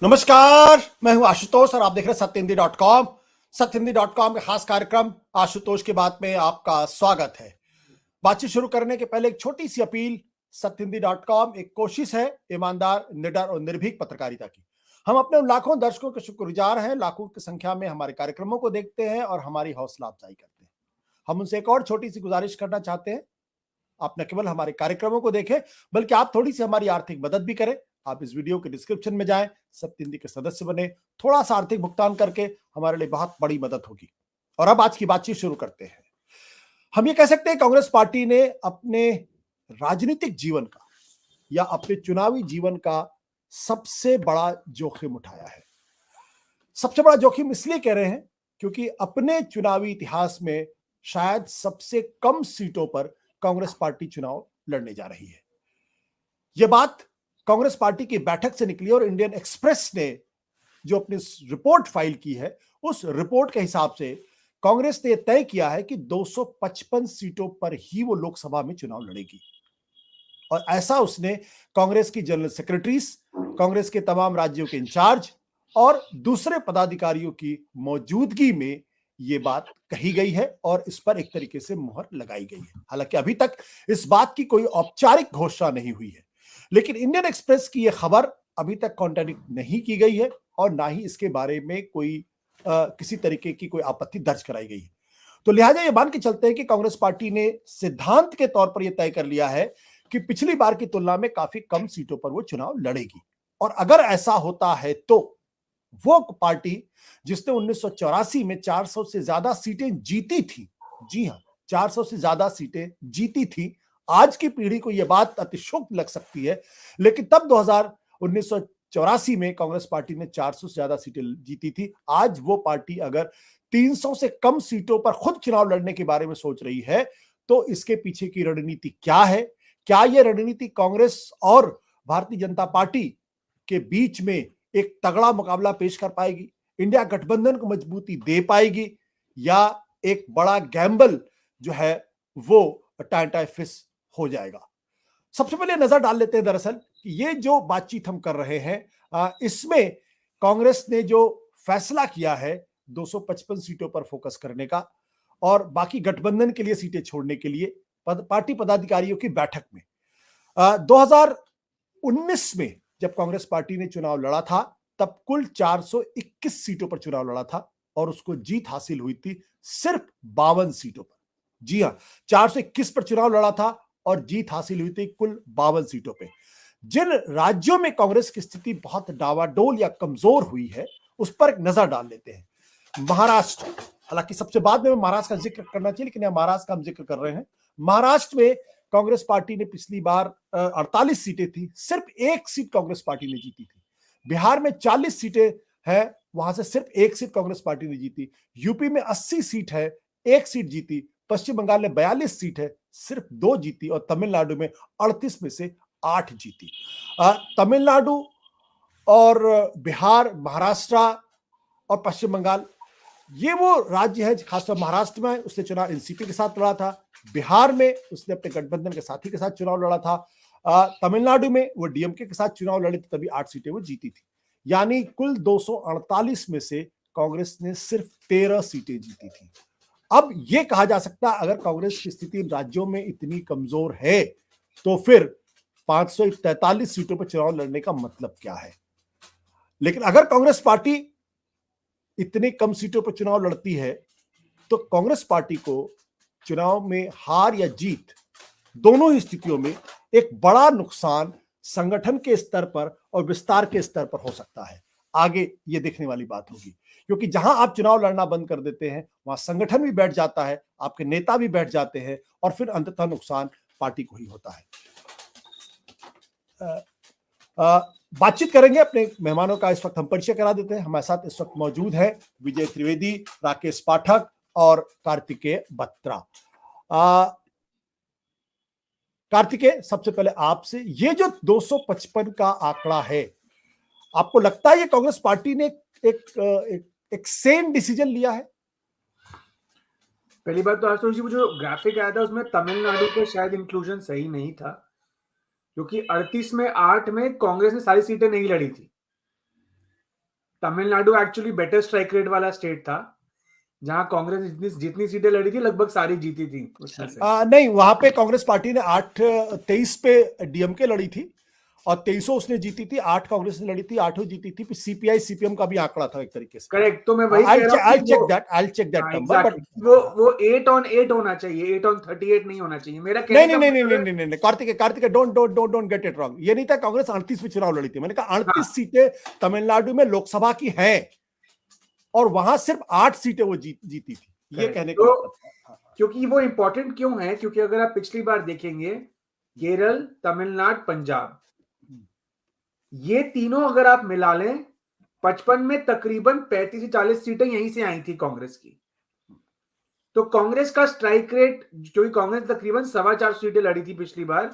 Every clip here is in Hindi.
नमस्कार, मैं हूं आशुतोष और आप देख रहे हैं सत्यहिंदी.com। सत्यहिंदी.com के खास कार्यक्रम आशुतोष की बात में आपका स्वागत है। बातचीत शुरू करने के पहले एक छोटी सी अपील। सत्यहिंदी.com एक कोशिश है ईमानदार, निडर और निर्भीक पत्रकारिता की। हम अपने उन लाखों दर्शकों के शुक्रगुजार हैं, लाखों की संख्या में हमारे कार्यक्रमों को देखते हैं और हमारी हौसला अफजाई करते हैं। हम उनसे एक और छोटी सी गुजारिश करना चाहते हैं, आप न केवल हमारे कार्यक्रमों को देखें बल्कि आप थोड़ी सी हमारी आर्थिक मदद भी करें। आप इस वीडियो के डिस्क्रिप्शन में जाएं, सत्य हिंदी के सदस्य बने, थोड़ा सा आर्थिक भुगतान करके हमारे लिए बहुत बड़ी मदद होगी। और अब आज की बातचीत शुरू करते हैं। हम ये कह सकते हैं कांग्रेस पार्टी ने अपने राजनीतिक जीवन का या अपने चुनावी जीवन का सबसे बड़ा जोखिम उठाया है। सबसे बड़ा जोखिम इसलिए कह रहे हैं क्योंकि अपने चुनावी इतिहास में शायद सबसे कम सीटों पर कांग्रेस पार्टी चुनाव लड़ने जा रही है। यह बात कांग्रेस पार्टी की बैठक से निकली और इंडियन एक्सप्रेस ने जो अपनी रिपोर्ट फाइल की है, उस रिपोर्ट के हिसाब से कांग्रेस ने तय किया है कि 255 सीटों पर ही वो लोकसभा में चुनाव लड़ेगी। और ऐसा उसने कांग्रेस की जनरल सेक्रेटरीज, कांग्रेस के तमाम राज्यों के इंचार्ज और दूसरे पदाधिकारियों की मौजूदगी में ये बात कही गई है और इस पर एक तरीके से मुहर लगाई गई है। हालांकि अभी तक इस बात की कोई औपचारिक घोषणा नहीं हुई है, लेकिन इंडियन एक्सप्रेस की यह खबर अभी तक कॉन्ट्रडिक्ट नहीं की गई है और ना ही इसके बारे में कोई किसी तरीके की कोई आपत्ति दर्ज कराई गई है। तो लिहाजा ये मान के चलते हैं कि कांग्रेस पार्टी ने सिद्धांत के तौर पर यह तय कर लिया है कि पिछली बार की तुलना में काफी कम सीटों पर वो चुनाव लड़ेगी। और अगर ऐसा होता है तो वो पार्टी जिसने 1984 में 400 से ज्यादा सीटें जीती थी, जी हां, 400 से ज्यादा सीटें जीती थी। आज की पीढ़ी को यह बात अतिशयोक्ति लग सकती है, लेकिन तब 1984 में कांग्रेस पार्टी ने 400 से ज्यादा सीटें जीती थी। आज वो पार्टी अगर 300 से कम सीटों पर खुद चुनाव लड़ने के बारे में सोच रही है तो इसके पीछे की रणनीति क्या है? क्या यह रणनीति कांग्रेस और भारतीय जनता पार्टी के बीच में एक तगड़ा मुकाबला पेश कर पाएगी, इंडिया गठबंधन को मजबूती दे पाएगी, या एक बड़ा गैम्बल जो है वो टाइम फिस हो जाएगा? सबसे पहले नजर डाल लेते हैं दरअसल कि ये जो बातचीत हम कर रहे हैं, इसमें कांग्रेस ने जो फैसला किया है 255 सीटों पर फोकस करने का और बाकी गठबंधन के लिए सीटें छोड़ने के लिए पार्टी पदाधिकारियों की बैठक में 2019 में जब कांग्रेस पार्टी ने चुनाव लड़ा था तब कुल 421 सीटों पर चुनाव लड़ा था और उसको जीत हासिल हुई थी सिर्फ 52 सीटों पर। जी हां, 421 पर चुनाव लड़ा था और जीत हासिल हुई थी कुल 52 सीटों पे। जिन राज्यों में कांग्रेस की स्थिति बहुत डावाडोल या कमजोर हुई है उस पर एक नजर डाल लेते हैं। महाराष्ट्र, हालांकि सबसे बाद में महाराष्ट्र का जिक्र करना चाहिए, लेकिन यहां महाराष्ट्र का हम जिक्र कर रहे हैं। महाराष्ट्र में कांग्रेस पार्टी ने पिछली बार 48 सीटें थी, सिर्फ एक सीट कांग्रेस पार्टी ने जीती थी। बिहार में 40 सीटें हैं, वहां से सिर्फ एक सीट कांग्रेस पार्टी ने जीती। यूपी में 80 सीट है, एक सीट जीती। पश्चिम बंगाल में 42 सीट है, सिर्फ 2 जीती और तमिलनाडु में 38 में से 8 जीती। तमिलनाडु और बिहार, महाराष्ट्र और पश्चिम बंगाल ये वो राज्य है, खासतौर महाराष्ट्र में उसने चुनाव एनसीपी के साथ लड़ा था, बिहार में उसने अपने गठबंधन के साथी के साथ चुनाव लड़ा था, तमिलनाडु में वो डीएमके के साथ चुनाव लड़े थे, तभी 8 सीटें वो जीती थी। यानी कुल 248 में से कांग्रेस ने सिर्फ 13 सीटें जीती थी। अब यह कहा जा सकता है अगर कांग्रेस की स्थिति इन राज्यों में इतनी कमजोर है तो फिर 543 सीटों पर चुनाव लड़ने का मतलब क्या है? लेकिन अगर कांग्रेस पार्टी इतनी कम सीटों पर चुनाव लड़ती है तो कांग्रेस पार्टी को चुनाव में हार या जीत दोनों ही स्थितियों में एक बड़ा नुकसान संगठन के स्तर पर और विस्तार के स्तर पर हो सकता है। आगे ये देखने वाली बात होगी, क्योंकि जहां आप चुनाव लड़ना बंद कर देते हैं वहां संगठन भी बैठ जाता है, आपके नेता भी बैठ जाते हैं और फिर अंततः नुकसान पार्टी को ही होता है। बातचीत करेंगे, अपने मेहमानों का इस वक्त हम परिचय करा देते हैं। हमारे साथ इस वक्त मौजूद है विजय त्रिवेदी, राकेश पाठक और कार्तिकेय बत्रा। कार्तिकेय, सबसे पहले आपसे, ये जो 255 का आंकड़ा है, आपको लगता है ये कांग्रेस पार्टी ने एक सेन डिसीजन लिया है? पहली बात तो आज जी वो जो ग्राफिक आया था उसमें तमिलनाडु का शायद इंक्लूजन सही नहीं था, क्योंकि 38 में 8 में कांग्रेस ने सारी सीटें नहीं लड़ी थी। Tamil Nadu actually better strike rate वाला स्टेट था, जहां कांग्रेस जितनी जितनी सीटें लड़ी थी लगभग सारी जीती थी उसमें से। नहीं, वहां पे कांग्रेस पार्टी ने 23 पे डीएमके लड़ी थी और 23 उसने जीती थी, 8 कांग्रेस ने लड़ी थी, 8 जीती थी। सीपीआई सीपीएम का भी आंकड़ा था एक तरीके से। करेक्ट, तो मैं वही कह रहा हूं आई कि check that number, but exactly वो 8 on 8 होना चाहिए, 8 on 38 नहीं होना चाहिए। मेरा कहने नहीं का नहीं नहीं मतलब नहीं नहीं नहीं Kartik don't get it wrong. ये नहीं था कांग्रेस 38 में चुनाव लड़ी थी, मैंने कहा 38 हाँ। सीटें तमिलनाडु में लोकसभा की हैं और वहां सिर्फ 8 सीटें वो जीती थी, ये कहने का मतलब था। क्योंकि वो इंपॉर्टेंट क्यों है, क्योंकि अगर आप पिछली बार देखेंगे केरल, तमिलनाडु, पंजाब, ये तीनों अगर आप मिला लें 55 में तकरीबन 35 से 40 सीटें यहीं से आई थी कांग्रेस की। तो कांग्रेस का स्ट्राइक रेट, क्योंकि कांग्रेस तकरीबन 4.25 सीटें लड़ी थी पिछली बार,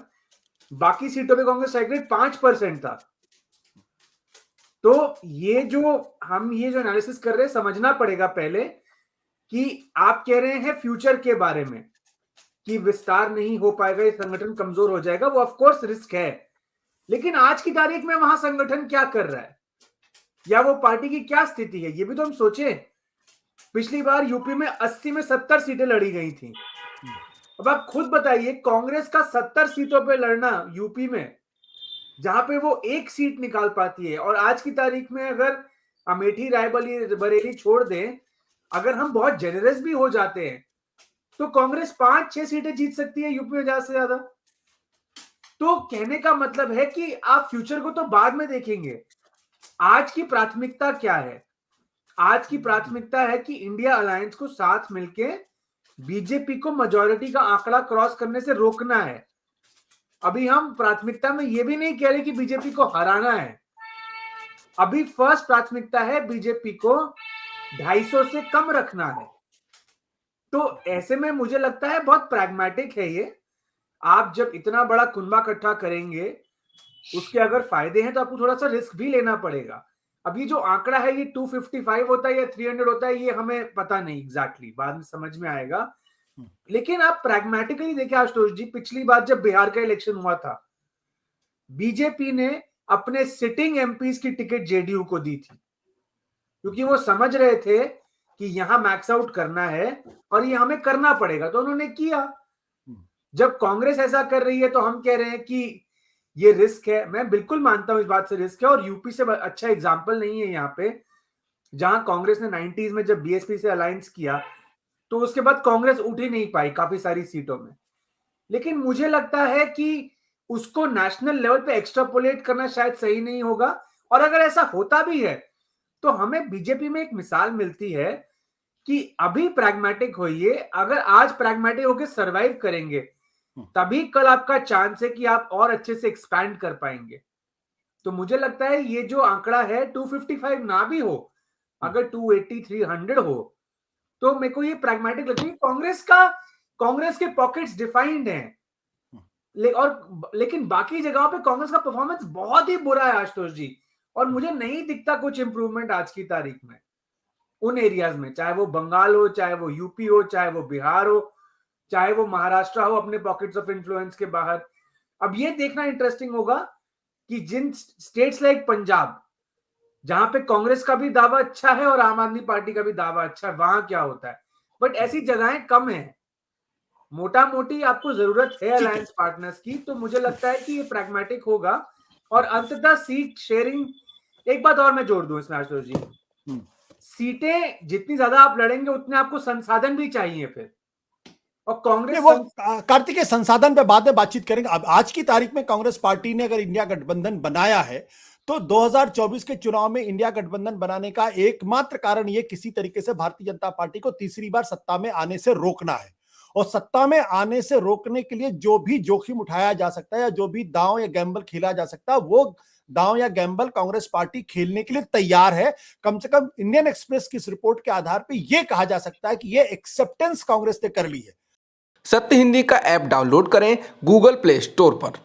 बाकी सीटों पे कांग्रेस स्ट्राइक रेट 5% था। तो ये जो एनालिसिस कर रहे हैं, समझना पड़ेगा पहले कि आप कह रहे हैं फ्यूचर के बारे में कि विस्तार नहीं हो पाएगा, ये संगठन कमजोर हो जाएगा, वो ऑफ कोर्स रिस्क है। लेकिन आज की तारीख में वहां संगठन क्या कर रहा है या वो पार्टी की क्या स्थिति है, ये भी तो हम सोचे। पिछली बार यूपी में 80 में 70 सीटें लड़ी गई थी। अब आप खुद बताइए, कांग्रेस का 70 सीटों पे लड़ना यूपी में, जहां पे वो एक सीट निकाल पाती है, और आज की तारीख में अगर अमेठी, रायबरेली बरेली छोड़ दें, अगर हम बहुत जेनरस भी हो जाते हैं तो कांग्रेस 5-6 सीटें जीत सकती है यूपी में ज्यादा से ज्यादा। तो कहने का मतलब है कि आप फ्यूचर को तो बाद में देखेंगे, आज की प्राथमिकता क्या है? आज की प्राथमिकता है कि इंडिया अलायंस को साथ मिलके बीजेपी को मेजॉरिटी का आंकड़ा क्रॉस करने से रोकना है। अभी हम प्राथमिकता में ये भी नहीं कह रहे कि बीजेपी को हराना है। अभी फर्स्ट प्राथमिकता है बीजेपी को 250 से कम रखना है। तो ऐसे में मुझे लगता है बहुत प्रैग्मेटिक है ये। आप जब इतना बड़ा कुनबा इकट्ठा करेंगे, उसके अगर फायदे हैं तो आपको थोड़ा सा रिस्क भी लेना पड़ेगा। अब ये जो आंकड़ा है, ये 255 होता है या 300 होता है, ये हमें पता नहीं एग्जैक्टली, बाद में समझ में आएगा। लेकिन आप प्रैग्मेटिकली देखिए आशुतोष जी, पिछली बार जब बिहार का इलेक्शन हुआ था, बीजेपी ने अपने सिटिंग एमपीज की टिकट जेडीयू को दी थी, क्योंकि वो समझ रहे थे कि यहां मैक्स आउट करना है और ये हमें करना पड़ेगा, तो उन्होंने किया। जब कांग्रेस ऐसा कर रही है तो हम कह रहे हैं कि ये रिस्क है। मैं बिल्कुल मानता हूं इस बात से रिस्क है, और यूपी से अच्छा एग्जांपल नहीं है यहाँ पे, जहां कांग्रेस ने 90s में जब बीएसपी से अलायंस किया तो उसके बाद कांग्रेस उठ ही नहीं पाई काफी सारी सीटों में। लेकिन मुझे लगता है कि उसको नेशनल लेवल पे एक्स्ट्रापोलेट करना शायद सही नहीं होगा, और अगर ऐसा होता भी है तो हमें बीजेपी में एक मिसाल मिलती है कि अभी प्रैग्मेटिक होइए। अगर आज प्रैग्मेटिक होकर सर्वाइव करेंगे, तभी कल आपका चांस है कि आप और अच्छे से एक्सपैंड कर पाएंगे। तो मुझे लगता है ये जो आंकड़ा है 255 ना भी हो, अगर 280, 300 हो, तो मेरे को ये प्रैग्मेटिक लगता है। कांग्रेस के पॉकेट्स डिफाइंड हैं, लेकिन बाकी जगहों पे कांग्रेस का परफॉर्मेंस बहुत ही बुरा है आशुतोष जी, और मुझे नहीं दिखता कुछ इंप्रूवमेंट आज की तारीख में उन एरियाज में, चाहे वो बंगाल हो, चाहे वो यूपी हो, चाहे वो बिहार हो, चाहे वो महाराष्ट्र हो अपने पॉकेट्स ऑफ इन्फ्लुएंस के बाहर। अब ये देखना इंटरेस्टिंग होगा कि जिन स्टेट्स लाइक पंजाब, जहां पे कांग्रेस का भी दावा अच्छा है और आम आदमी पार्टी का भी दावा अच्छा है, वहां क्या होता है। बट ऐसी जगहें कम है, मोटा मोटी आपको जरूरत है अलायंस पार्टनर्स की। तो मुझे लगता है कि ये प्रैग्मेटिक होगा, और अंततः सीट शेयरिंग, एक बात और मैं जोड़ दूं इसमें आशुतोष जी, सीटें जितनी ज्यादा आप लड़ेंगे उतने आपको संसाधन भी चाहिए फिर, और कांग्रेस वो कार्तिकेय संसाधन पे बाद में बातचीत करेंगे। अब आज की तारीख में कांग्रेस पार्टी ने अगर इंडिया गठबंधन बनाया है तो 2024 के चुनाव में इंडिया गठबंधन बनाने का एकमात्र कारण ये किसी तरीके से भारतीय जनता पार्टी को तीसरी बार सत्ता में आने से रोकना है। और सत्ता में आने से रोकने के लिए जो भी जोखिम उठाया जा सकता है या जो भी दांव या गैम्बल खेला जा सकता है, वो दांव या गैम्बल कांग्रेस पार्टी खेलने के लिए तैयार है। कम से कम इंडियन एक्सप्रेस की इस रिपोर्ट के आधार पर यह कहा जा सकता है कि यह एक्सेप्टेंस कांग्रेस ने कर ली है। सत्य हिंदी का ऐप डाउनलोड करें गूगल प्ले स्टोर पर।